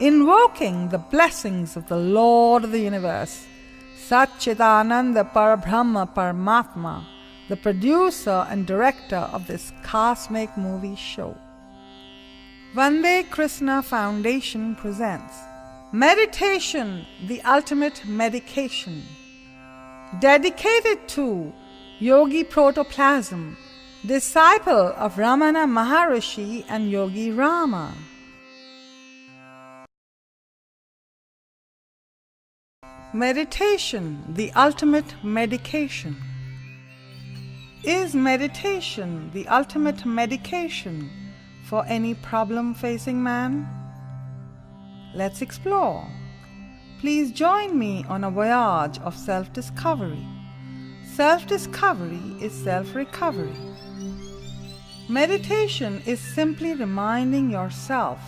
invoking the blessings of the Lord of the universe, Satchitananda Parabrahma Paramatma, the producer and director of this cosmic movie show. Vande Krsna Foundation presents Meditation, the Ultimate Medication, dedicated to Yogi Protoplasm, disciple of Ramana Maharishi and Yogi Rama. Meditation, the ultimate medication. Is meditation the ultimate medication for any problem facing man? Let's explore. Please join me on a voyage of self-discovery. Self-discovery is self-recovery. Meditation is simply reminding yourself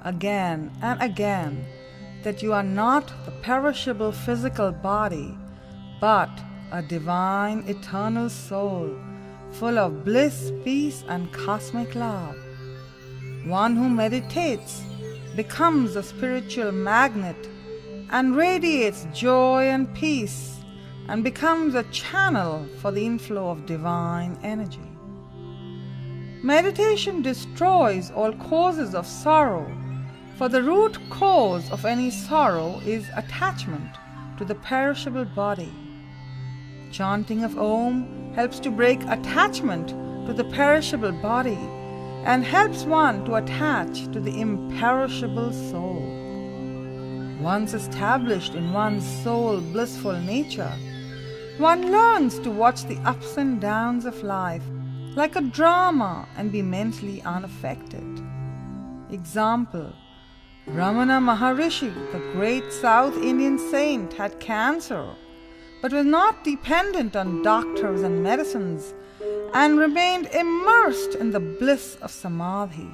again and again that you are not the perishable physical body, but a divine eternal soul full of bliss, peace, and cosmic love. One who meditates becomes a spiritual magnet and radiates joy and peace and becomes a channel for the inflow of divine energy. Meditation destroys all causes of sorrow, for the root cause of any sorrow is attachment to the perishable body. Chanting of Om helps to break attachment to the perishable body and helps one to attach to the imperishable soul. Once established in one's soul blissful nature, one learns to watch the ups and downs of life like a drama and be mentally unaffected. Example: Ramana Maharishi, the great South Indian saint, had cancer, but was not dependent on doctors and medicines and remained immersed in the bliss of samadhi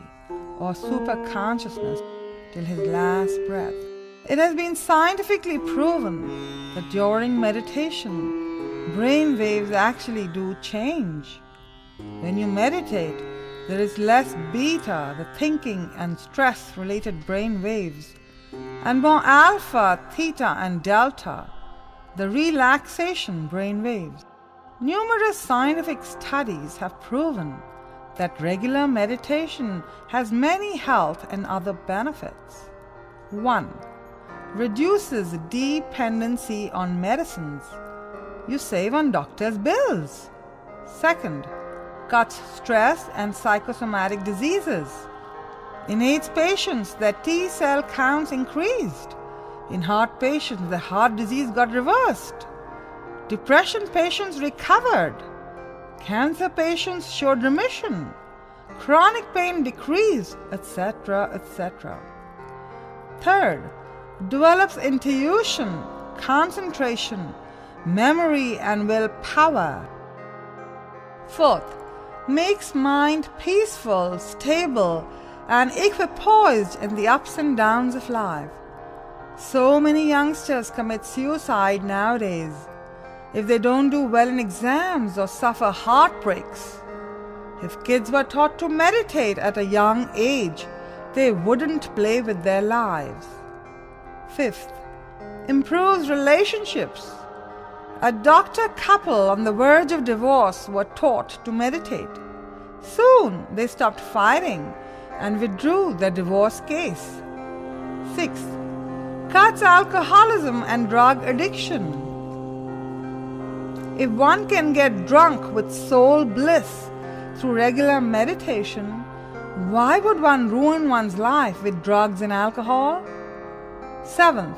or super-consciousness till his last breath. It has been scientifically proven that during meditation, brain waves actually do change. When you meditate, there is less beta, the thinking and stress-related brain waves, and more alpha, theta, and delta, the relaxation brain waves. Numerous scientific studies have proven that regular meditation has many health and other benefits. 1. Reduces dependency on medicines. You save on doctor's bills. 2. Cuts stress and psychosomatic diseases. In AIDS patients, their T-cell counts increased. In heart patients, the heart disease got reversed. Depression patients recovered. Cancer patients showed remission. Chronic pain decreased, etc., etc. 3. Develops intuition, concentration, memory, and willpower. 4. Makes mind peaceful, stable, and equipoised in the ups and downs of life. So many youngsters commit suicide nowadays if they don't do well in exams or suffer heartbreaks. If kids were taught to meditate at a young age, they wouldn't play with their lives. 5. Improves relationships. A doctor couple on the verge of divorce were taught to meditate. Soon they stopped fighting and withdrew their divorce case. 6. Cuts alcoholism and drug addiction. If one can get drunk with soul bliss through regular meditation, why would one ruin one's life with drugs and alcohol? 7.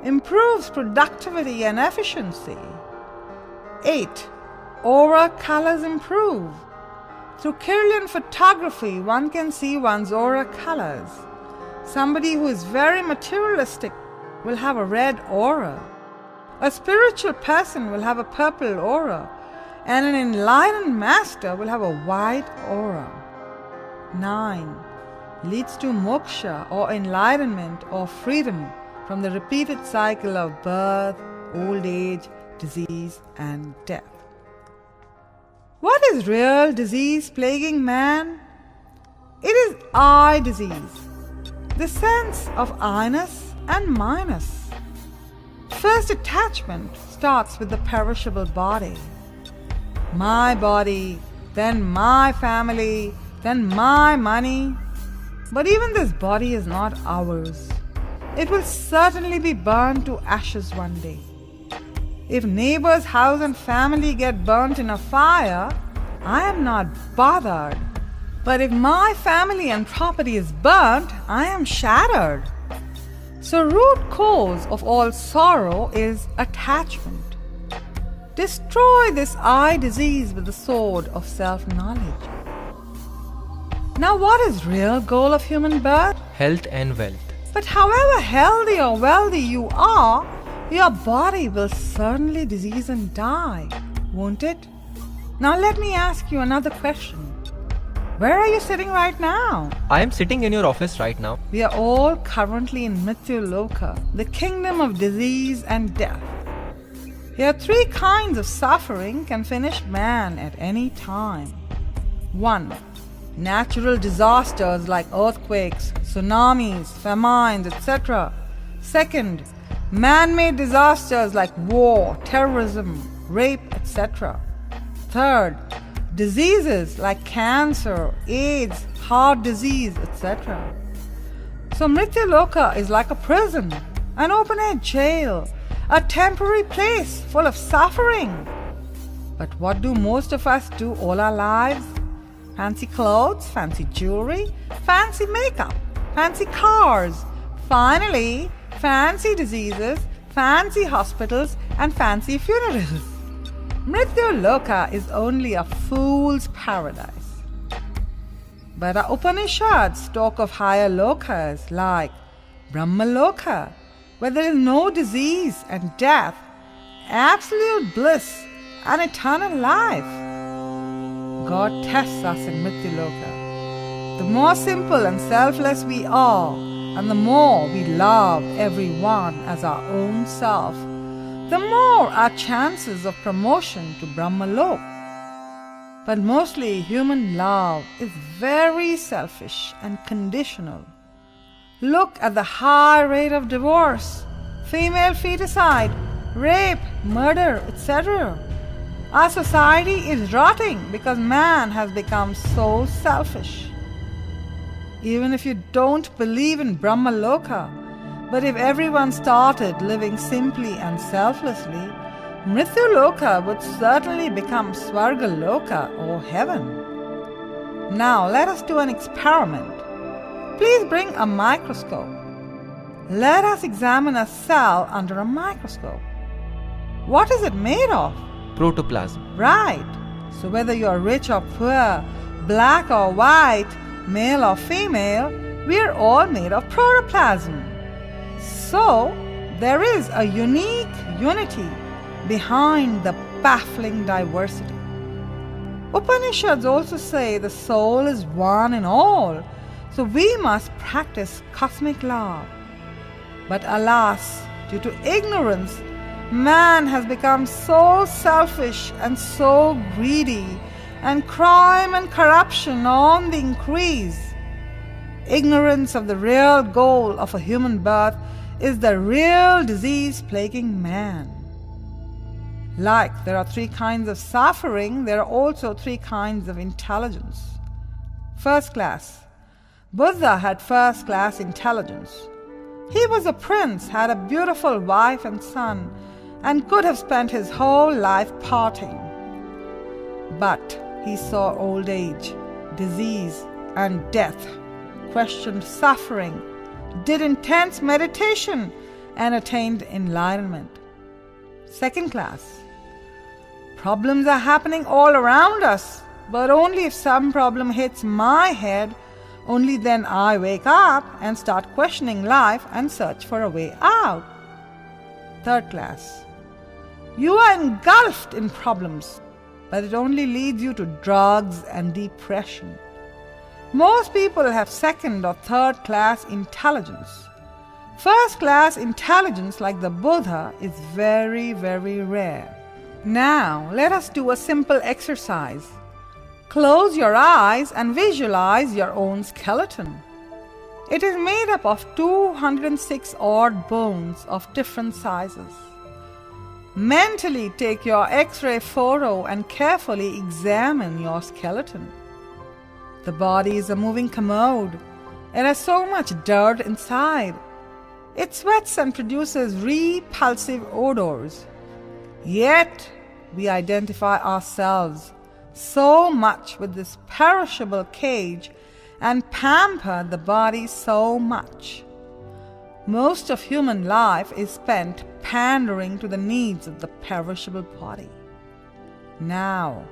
Improves productivity and efficiency. 8. Aura colors improve. Through Kirlian photography, one can see one's aura colors. Somebody who is very materialistic will have a red aura. A spiritual person will have a purple aura, and an enlightened master will have a white aura. 9. Leads to moksha or enlightenment or freedom from the repeated cycle of birth, old age, disease, and death. What is real disease plaguing man? It is eye disease. the sense of I-ness and minus. First attachment starts with the perishable body. My body, then my family, then my money. But even this body is not ours. It will certainly be burned to ashes one day. If neighbor's house and family get burnt in a fire, I am not bothered. But if my family and property is burnt, I am shattered. So root cause of all sorrow is attachment. Destroy this eye disease with the sword of self-knowledge. Now what is real goal of human birth? Health and wealth. But however healthy or wealthy you are, your body will certainly disease and die, won't it? Now let me ask you another question. Where are you sitting right now? I am sitting in your office right now. We are all currently in Mrityu Loka, the kingdom of disease and death. Here 3 kinds of suffering can finish man at any time. 1. Natural disasters like earthquakes, tsunamis, famines, etc. 2. Man-made disasters like war, terrorism, rape, etc. 3. Diseases like cancer, AIDS, heart disease, etc. So Mrityu Loka is like a prison, an open-air jail, a temporary place full of suffering. But what do most of us do all our lives? Fancy clothes, fancy jewelry, fancy makeup, fancy cars. Finally, fancy diseases, fancy hospitals, and fancy funerals. Mrityu Loka is only a fool's paradise. But our Upanishads talk of higher lokas like Brahma Loka, where there is no disease and death, absolute bliss and eternal life. God tests us in Mrityu Loka. The more simple and selfless we are, and the more we love everyone as our own self, the more our chances of promotion to Brahma Lok. But mostly human love is very selfish and conditional. Look at the high rate of divorce, female feticide, rape, murder, etc. Our society is rotting because man has become so selfish. Even if you don't believe in Brahma Loka, but if everyone started living simply and selflessly, Mrityu Loka would certainly become Swarga Loka or heaven. Now let us do an experiment. Please bring a microscope. Let us examine a cell under a microscope. What is it made of? Protoplasm. Right. So whether you are rich or poor, black or white, male or female, we are all made of protoplasm. So there is a unique unity behind the baffling diversity. Upanishads also say the soul is one in all, so we must practice cosmic love. But alas, due to ignorance, man has become so selfish and so greedy, and crime and corruption on the increase. Ignorance of the real goal of a human birth is the real disease plaguing man. Like there are 3 kinds of suffering, there are also 3 kinds of intelligence. First class. Buddha had first class intelligence. He was a prince, had a beautiful wife and son, and could have spent his whole life partying. But he saw old age, disease, and death, questioned suffering, did intense meditation, and attained enlightenment. Second class. Problems are happening all around us, but only if some problem hits my head, only then I wake up and start questioning life and search for a way out. Third class. You are engulfed in problems, but it only leads you to drugs and depression. Most people have second or third class intelligence. First class intelligence like the Buddha is very, very rare. Now let us do a simple exercise. Close your eyes and visualize your own skeleton. It is made up of 206 odd bones of different sizes. Mentally take your X-ray photo and carefully examine your skeleton. The body is a moving commode. It has so much dirt inside. It sweats and produces repulsive odors. Yet we identify ourselves so much with this perishable cage and pamper the body so much. Most of human life is spent pandering to the needs of the perishable body. Now,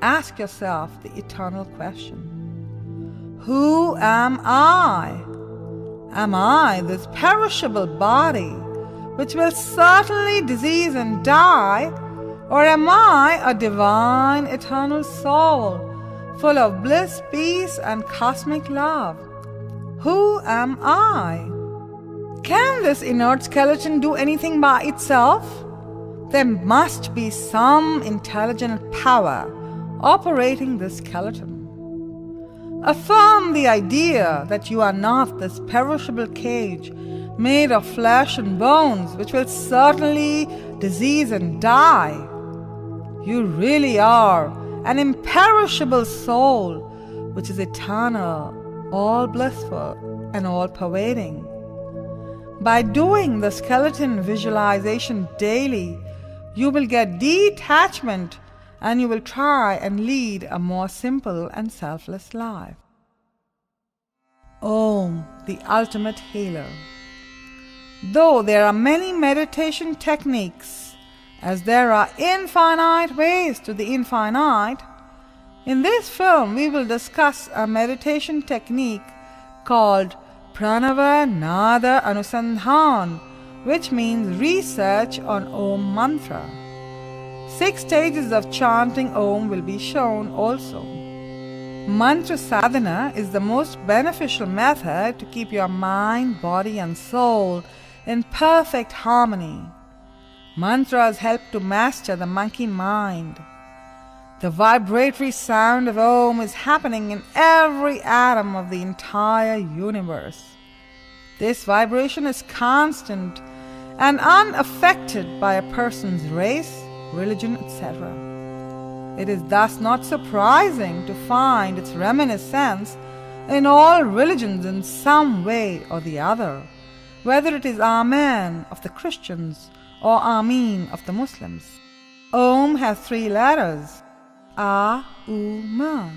ask yourself the eternal question: who am I? Am I this perishable body, which will certainly disease and die, or am I a divine eternal soul, full of bliss, peace, and cosmic love? Who am I? Can this inert skeleton do anything by itself? There must be some intelligent power operating this skeleton. Affirm the idea that you are not this perishable cage made of flesh and bones, which will certainly disease and die. You really are an imperishable soul, which is eternal, all blissful, and all-pervading. By doing the skeleton visualization daily, you will get detachment and you will try and lead a more simple and selfless life. Om, the ultimate healer. Though there are many meditation techniques, as there are infinite ways to the infinite, in this film we will discuss a meditation technique called Pranava Nada Anusandhan, which means research on Om mantra. 6 stages of chanting Om will be shown also. Mantra sadhana is the most beneficial method to keep your mind, body and soul in perfect harmony. Mantras help to master the monkey mind. The vibratory sound of Om is happening in every atom of the entire universe. This vibration is constant and unaffected by a person's race, religion, etc. It is thus not surprising to find its reminiscence in all religions in some way or the other, whether it is Amen of the Christians or Ameen of the Muslims. Om has 3 letters: A, U, Ma.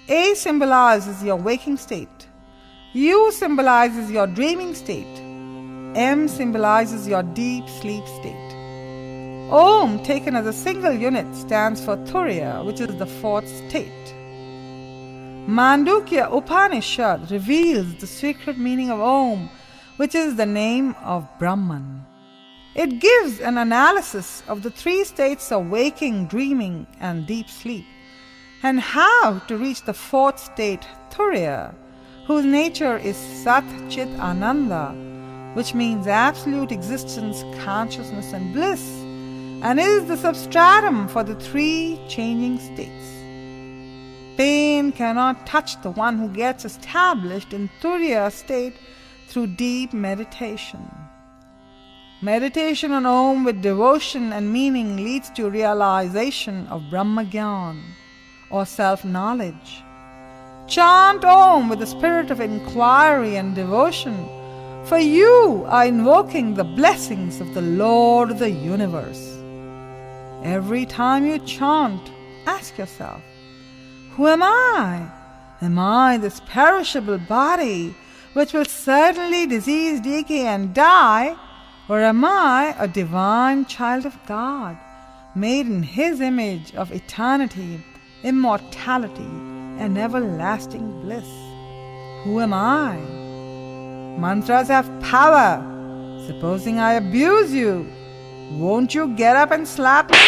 A symbolizes your waking state. U symbolizes your dreaming state. M symbolizes your deep sleep state. Om, taken as a single unit, stands for Turiya, which is the 4th state. Mandukya Upanishad reveals the secret meaning of Om, which is the name of Brahman. It gives an analysis of the 3 states of waking, dreaming, and deep sleep, and how to reach the 4th state, Turiya, whose nature is Sat, Chit, Ananda, which means absolute existence, consciousness, and bliss, and is the substratum for the 3 changing states. Pain cannot touch the one who gets established in Turiya state through deep meditation. Meditation on Om with devotion and meaning leads to realization of Brahma Gyan, or self-knowledge. Chant Om with the spirit of inquiry and devotion, for you are invoking the blessings of the Lord of the universe. Every time you chant, ask yourself, who am I? Am I this perishable body, which will certainly disease, decay and die? Or am I a divine child of God, made in His image of eternity, immortality, and everlasting bliss? Who am I? Mantras have power. Supposing I abuse you, won't you get up and slap me?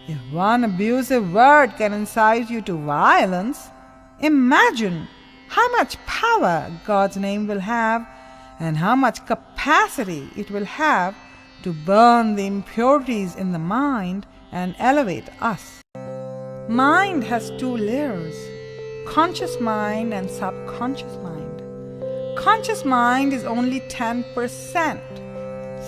If one abusive word can incite you to violence, imagine how much power God's name will have and how much capacity it will have to burn the impurities in the mind and elevate us. Mind has 2 layers, conscious mind and subconscious mind. Conscious mind is only 10%.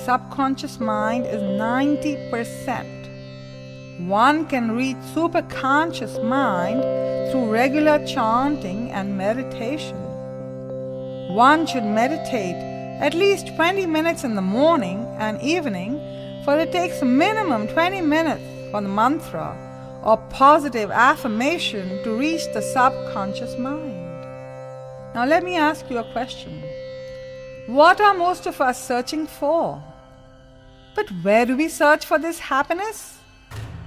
Subconscious mind is 90%. One can reach superconscious mind through regular chanting and meditation. One should meditate at least 20 minutes in the morning and evening, for it takes a minimum 20 minutes for the mantra or positive affirmation to reach the subconscious mind. Now let me ask you a question. What are most of us searching for? But where do we search for this happiness?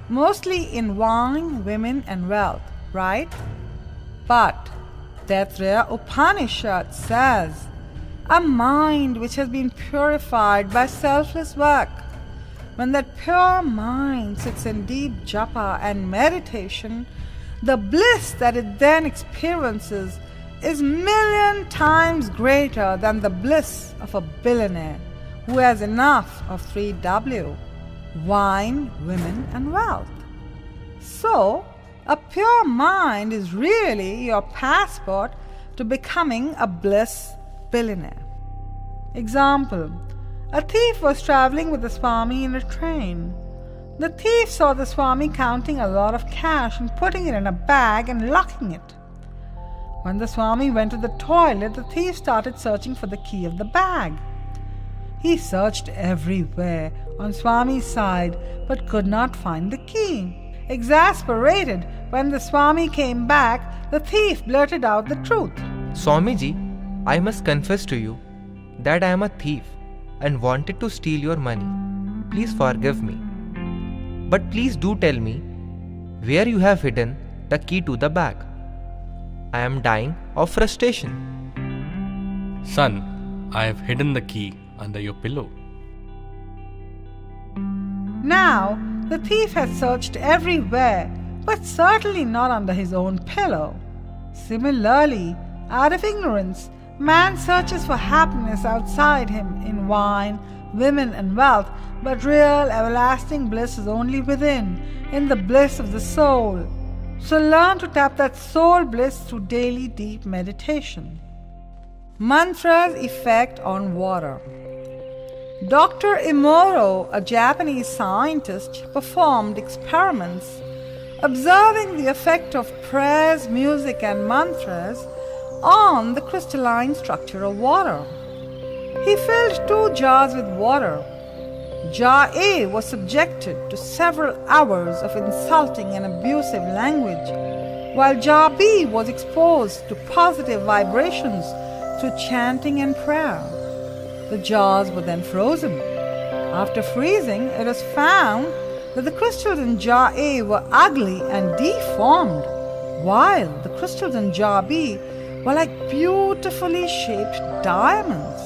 Mostly in wine, women and wealth, right? But Taittiriya Upanishad says, a mind which has been purified by selfless work, when that pure mind sits in deep japa and meditation, the bliss that it then experiences is 1,000,000 times greater than the bliss of a billionaire who has enough of 3W, wine, women and wealth. So, a pure mind is really your passport to becoming a bliss billionaire. Example, a thief was traveling with the Swami in a train. The thief saw the Swami counting a lot of cash and putting it in a bag and locking it. When the Swami went to the toilet, the thief started searching for the key of the bag. He searched everywhere on Swami's side but could not find the key. Exasperated, when the Swami came back, the thief blurted out the truth. Swamiji, I must confess to you that I am a thief and wanted to steal your money. Please forgive me. But please do tell me where you have hidden the key to the bag. I am dying of frustration. Son, I have hidden the key under your pillow. Now, the thief had searched everywhere, but certainly not under his own pillow. Similarly, out of ignorance, man searches for happiness outside him in wine, women and wealth, but real everlasting bliss is only within, in the bliss of the soul. So learn to tap that soul bliss through daily deep meditation. Mantra's effect on water. Dr. Imoro, a Japanese scientist, performed experiments observing the effect of prayers, music and mantras on the crystalline structure of water. He filled 2 jars with water. Jar A was subjected to several hours of insulting and abusive language, while Jar B was exposed to positive vibrations through chanting and prayer. The jars were then frozen. After freezing, it was found that the crystals in Jar A were ugly and deformed, while the crystals in Jar B were like beautifully shaped diamonds.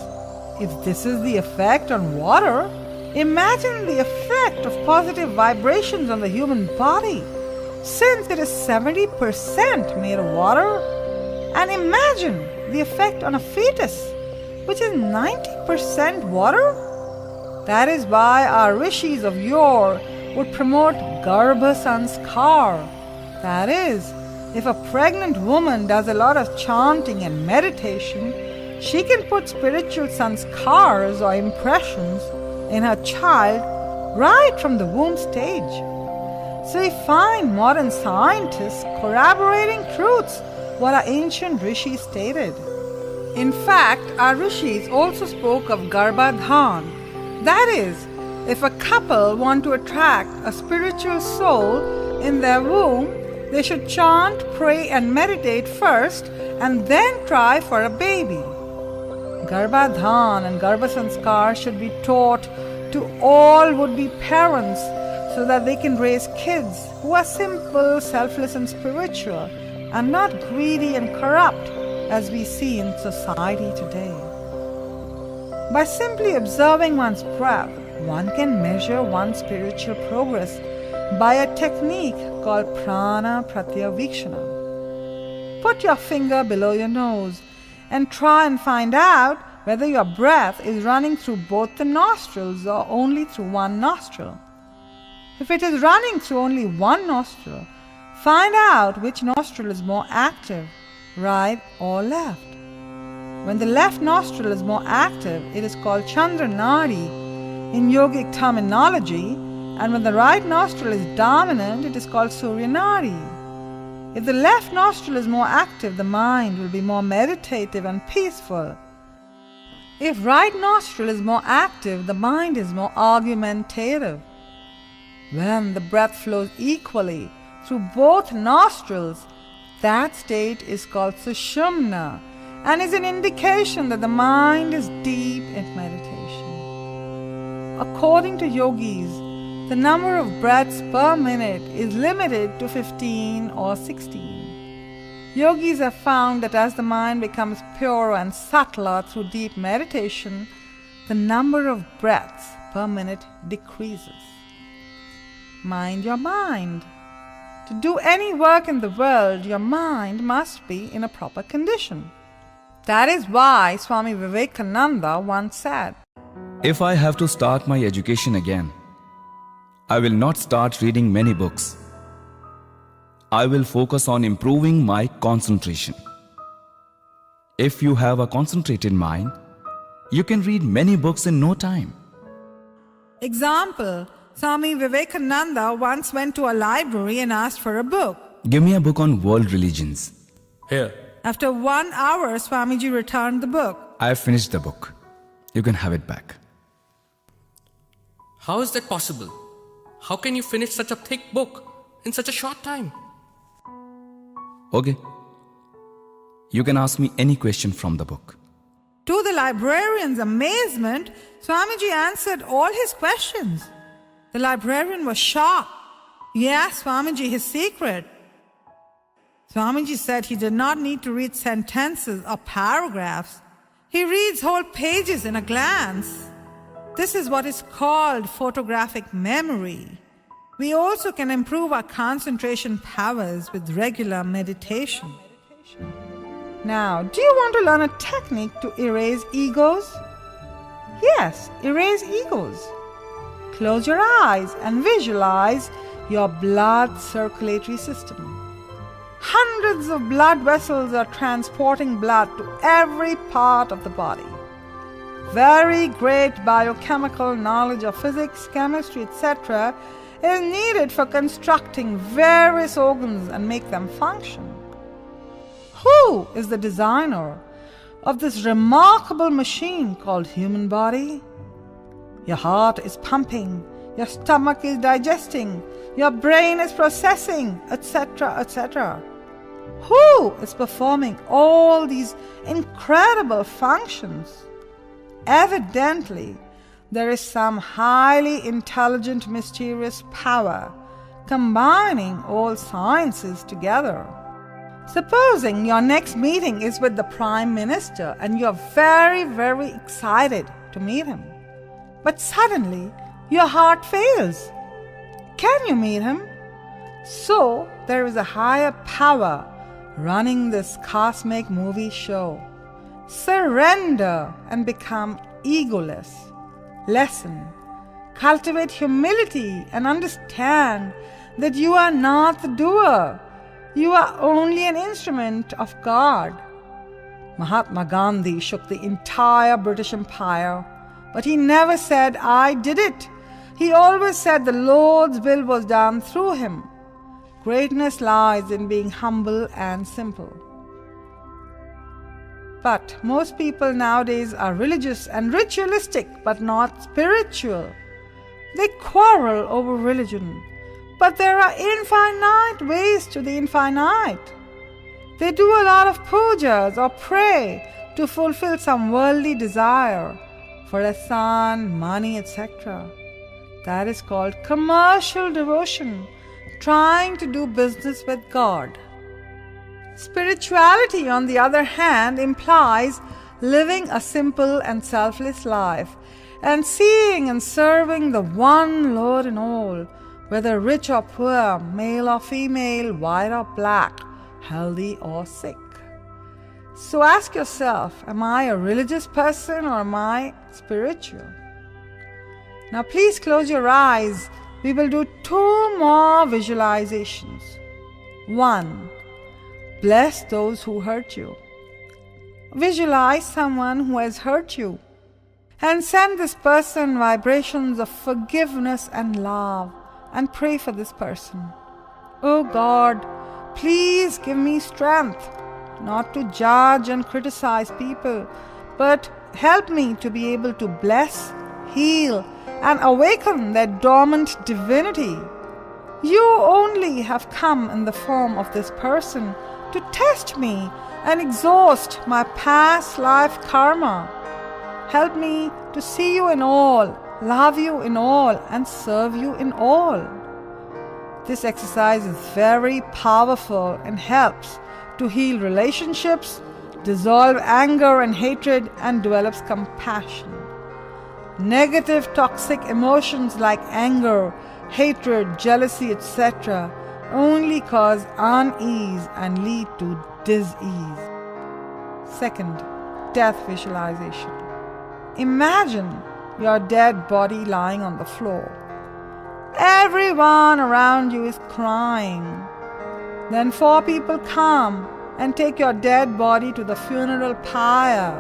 If this is the effect on water, imagine the effect of positive vibrations on the human body, since it is 70% made of water. And imagine the effect on a fetus, which is 90% water. That is why our rishis of yore would promote Garbhasanskar. That is, if a pregnant woman does a lot of chanting and meditation, she can put spiritual sanskars or impressions in her child right from the womb stage. So we find modern scientists corroborating truths what our ancient rishis stated. In fact, our rishis also spoke of Garbhadhan. That is, if a couple want to attract a spiritual soul in their womb, they should chant, pray and meditate first and then try for a baby. Garbhadhan and Garbhasanskar should be taught to all would-be parents so that they can raise kids who are simple, selfless and spiritual and not greedy and corrupt as we see in society today. By simply observing one's breath, one can measure one's spiritual progress by a technique called Prajna Pratyaveekshana. Put your finger below your nose and try and find out whether your breath is running through both the nostrils or only through one nostril. If it is running through only one nostril, find out which nostril is more active, right or left. When the left nostril is more active, it is called Chandra Nadi in yogic terminology, and when the right nostril is dominant, it is called Surya Nadi. If the left nostril is more active, the mind will be more meditative and peaceful. If right nostril is more active, the mind is more argumentative. When the breath flows equally through both nostrils, that state is called Sushumna and is an indication that the mind is deep in meditation. According to yogis, the number of breaths per minute is limited to 15 or 16. Yogis have found that as the mind becomes purer and subtler through deep meditation, the number of breaths per minute decreases. Mind your mind. To do any work in the world, your mind must be in a proper condition. That is why Swami Vivekananda once said, "If I have to start my education again, I will not start reading many books. I will focus on improving my concentration." If you have a concentrated mind, you can read many books in no time. Example, Swami Vivekananda once went to a library and asked for a book. Give me a book on world religions. Here. After 1 hour, Swamiji returned the book. I have finished the book. You can have it back. How is that possible? How can you finish such a thick book in such a short time? Okay. You can ask me any question from the book. To the librarian's amazement, Swamiji answered all his questions. The librarian was shocked. He asked Swamiji his secret. Swamiji said he did not need to read sentences or paragraphs. He reads whole pages in a glance. This is what is called photographic memory. We also can improve our concentration powers with regular meditation. Now, do you want to learn a technique to erase egos? Yes, erase egos. Close your eyes and visualize your blood circulatory system. Hundreds of blood vessels are transporting blood to every part of the body. Very great biochemical knowledge of physics, chemistry, etc. is needed for constructing various organs and make them function. Who is the designer of this remarkable machine called human body? Your heart is pumping, your stomach is digesting, your brain is processing, etc., etc. Who is performing all these incredible functions? Evidently, there is some highly intelligent, mysterious power combining all sciences together. Supposing your next meeting is with the Prime Minister and you are very, very excited to meet him. But suddenly, your heart fails. Can you meet him? So, there is a higher power running this cosmic movie show. Surrender and become egoless. Lesson. Cultivate humility and understand that you are not the doer. You are only an instrument of God. Mahatma Gandhi shook the entire British Empire, but he never said, "I did it." He always said the Lord's will was done through him. Greatness lies in being humble and simple. But most people nowadays are religious and ritualistic, but not spiritual. They quarrel over religion, but there are infinite ways to the infinite. They do a lot of pujas or pray to fulfill some worldly desire for a son, money, etc. That is called commercial devotion, trying to do business with God. Spirituality, on the other hand, implies living a simple and selfless life and seeing and serving the one Lord in all, whether rich or poor, male or female, white or black, healthy or sick. So ask yourself, am I a religious person or am I spiritual? Now please close your eyes. We will do 2 more visualizations. 1. Bless those who hurt you. Visualize someone who has hurt you and send this person vibrations of forgiveness and love, and pray for this person. Oh God, please give me strength not to judge and criticize people, but help me to be able to bless, heal, and awaken their dormant divinity. You only have come in the form of this person to test me and exhaust my past life karma. Help me to see you in all, love you in all, and serve you in all. This exercise is very powerful and helps to heal relationships, dissolve anger and hatred, and develops compassion. Negative toxic emotions like anger, hatred, jealousy, etc. only cause unease and lead to dis-ease. Second, death visualization. Imagine your dead body lying on the floor. Everyone around you is crying. Then 4 people come and take your dead body to the funeral pyre.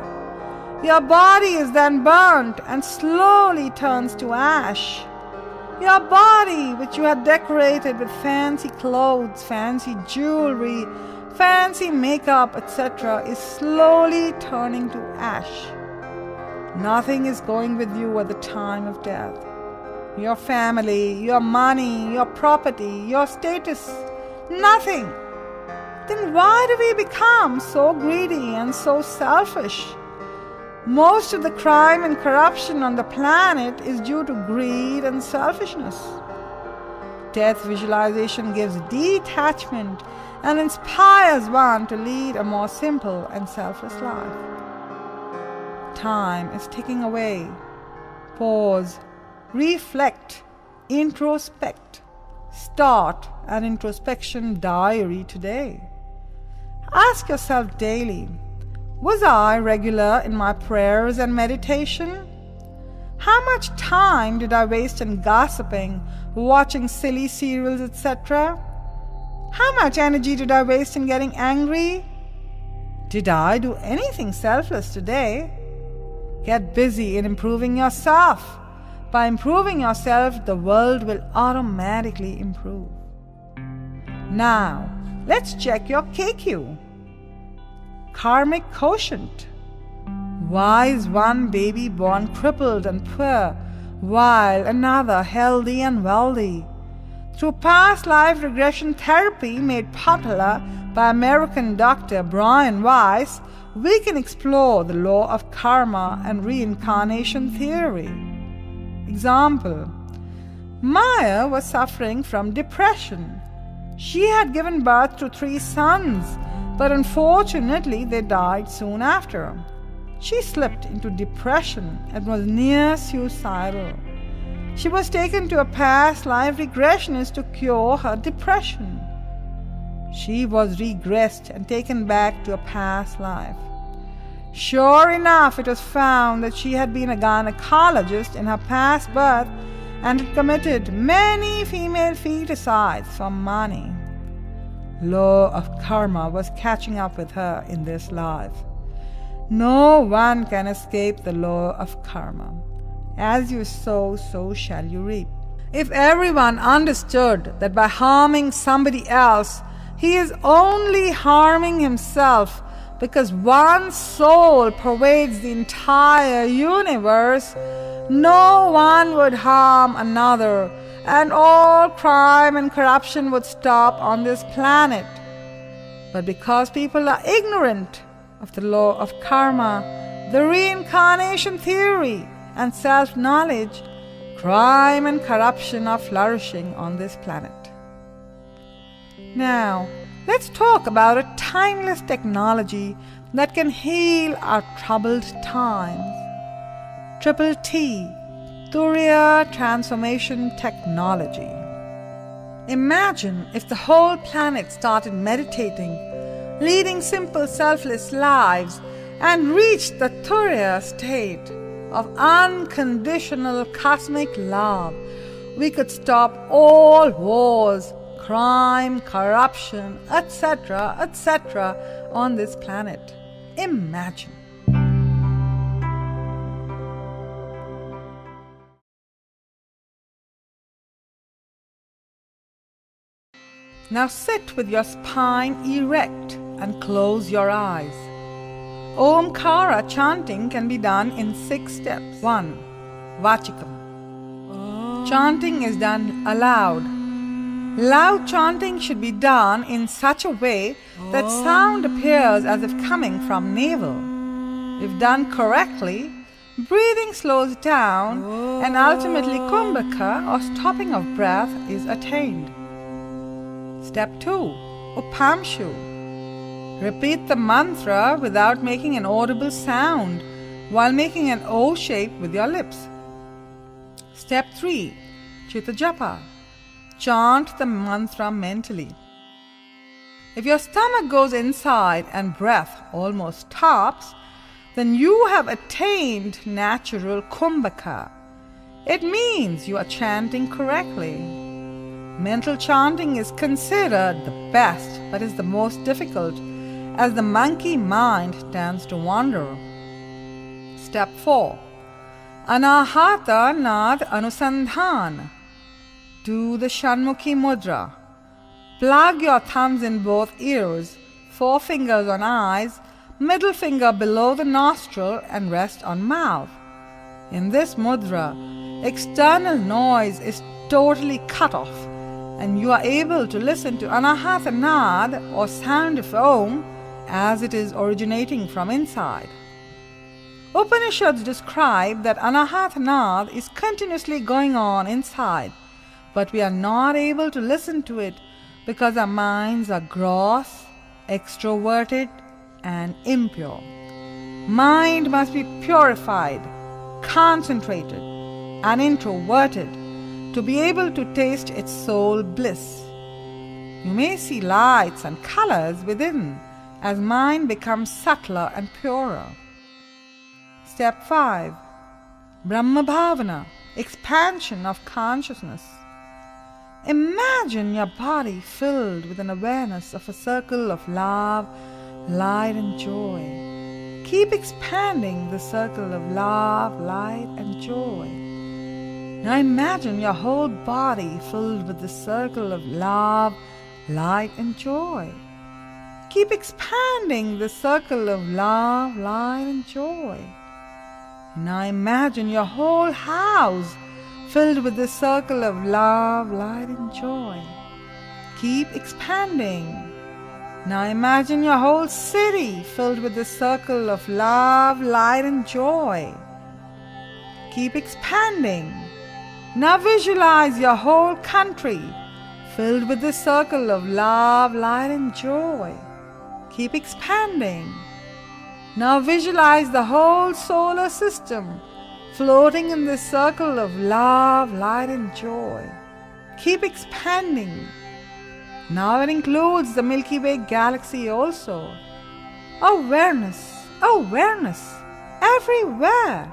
Your body is then burnt and slowly turns to ash. Your body, which you had decorated with fancy clothes, fancy jewelry, fancy makeup, etc., is slowly turning to ash. Nothing is going with you at the time of death. Your family, your money, your property, your status, nothing. Then why do we become so greedy and so selfish? Most of the crime and corruption on the planet is due to greed and selfishness. Death visualization gives detachment and inspires one to lead a more simple and selfless life. Time is ticking away. Pause, reflect, introspect. Start an introspection diary today. Ask yourself daily, was I regular in my prayers and meditation? How much time did I waste in gossiping, watching silly serials, etc.? How much energy did I waste in getting angry? Did I do anything selfless today? Get busy in improving yourself. By improving yourself, the world will automatically improve. Now, let's check your KQ. Karmic quotient. Why is one baby born crippled and poor, while another healthy and wealthy? Through past life regression therapy made popular by American Dr. Brian Weiss, we can explore the law of karma and reincarnation theory. Example: Maya was suffering from depression. She had given birth to 3 sons, but unfortunately they died soon after. She slipped into depression and was near suicidal. She was taken to a past life regressionist to cure her depression. She was regressed and taken back to a past life. Sure enough, it was found that she had been a gynecologist in her past birth and had committed many female feticides for money. Law of karma was catching up with her in this life. No one can escape the law of karma. As you sow, so shall you reap. If everyone understood that by harming somebody else, he is only harming himself, because one soul pervades the entire universe, no one would harm another, and all crime and corruption would stop on this planet. But because people are ignorant of the law of karma, the reincarnation theory, and self-knowledge, crime and corruption are flourishing on this planet. Now, let's talk about a timeless technology that can heal our troubled times. Triple T, Turiya Transformation Technology. Imagine if the whole planet started meditating, leading simple selfless lives, and reached the Turiya state of unconditional cosmic love. We could stop all wars, crime, corruption, etc., etc. on this planet. Imagine. Now sit with your spine erect and close your eyes. Omkara chanting can be done in 6 steps. 1. Vachikam. Chanting is done aloud. Loud chanting should be done in such a way that sound appears as if coming from navel. If done correctly, breathing slows down and ultimately kumbhaka or stopping of breath is attained. Step 2. Upamshu. Repeat the mantra without making an audible sound while making an O shape with your lips. Step 3. Chitta japa. Chant the mantra mentally. If your stomach goes inside and breath almost stops, then you have attained natural kumbhaka. It means you are chanting correctly. Mental chanting is considered the best but is the most difficult, as the monkey mind tends to wander. Step 4. Anahata nad Anusandhan. Do the Shanmukhi mudra. Plug your thumbs in both ears, 4 fingers on eyes, middle finger below the nostril and rest on mouth. In this mudra, external noise is totally cut off and you are able to listen to Anahata nad or sound of Om as it is originating from inside. Upanishads describe that Anahata nad is continuously going on inside, but we are not able to listen to it because our minds are gross, extroverted, and impure. Mind must be purified, concentrated, and introverted to be able to taste its soul bliss. You may see lights and colors within as mind becomes subtler and purer. Step 5. Brahma Bhavana, expansion of consciousness. Imagine your body filled with an awareness of a circle of love, light and joy. Keep expanding the circle of love, light and joy. Now imagine your whole body filled with the circle of love, light and joy. Keep expanding the circle of love, light and joy. Now imagine your whole house filled with the circle of love, light and joy. Keep expanding. Now imagine your whole city filled with the circle of love, light and joy. Keep expanding. Now visualize your whole country filled with the circle of love, light and joy. Keep expanding. Now visualize the whole solar system floating in the circle of love, light and joy. Keep expanding. Now it includes the Milky Way galaxy also. Awareness, awareness, everywhere.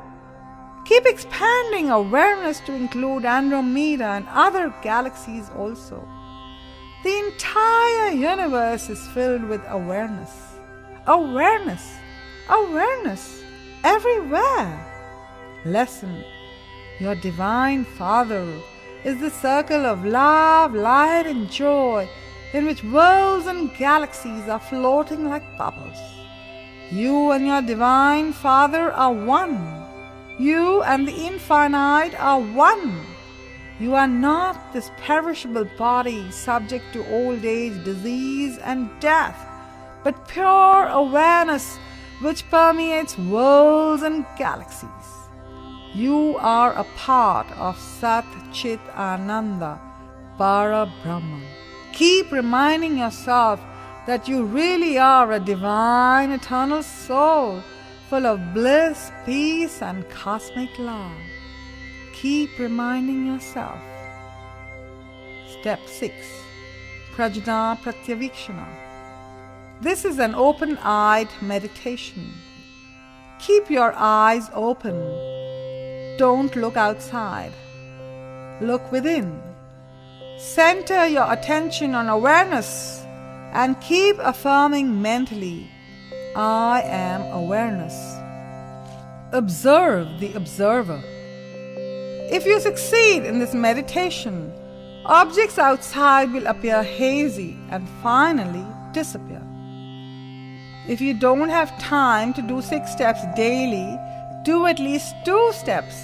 Keep expanding awareness to include Andromeda and other galaxies also. The entire universe is filled with awareness. Awareness, awareness, everywhere. Lesson. Your Divine Father is the circle of love, light and joy in which worlds and galaxies are floating like bubbles. You and your Divine Father are one. You and the infinite are one. You are not this perishable body subject to old age, disease and death, but pure awareness which permeates worlds and galaxies. You are a part of Sat, Chit, Ananda, Para Brahma. Keep reminding yourself that you really are a divine, eternal soul full of bliss, peace and cosmic love. Keep reminding yourself. Step 6. Prajna Pratyaveekshana. This is an open-eyed meditation. Keep your eyes open. Don't look outside. Look within. Center your attention on awareness and keep affirming mentally, I am awareness. Observe the observer. If you succeed in this meditation, objects outside will appear hazy and finally disappear. If you don't have time to do 6 steps daily, do at least 2 steps,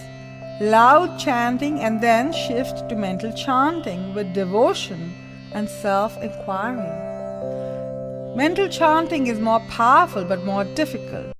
loud chanting, and then shift to mental chanting with devotion and self-inquiry. Mental chanting is more powerful but more difficult.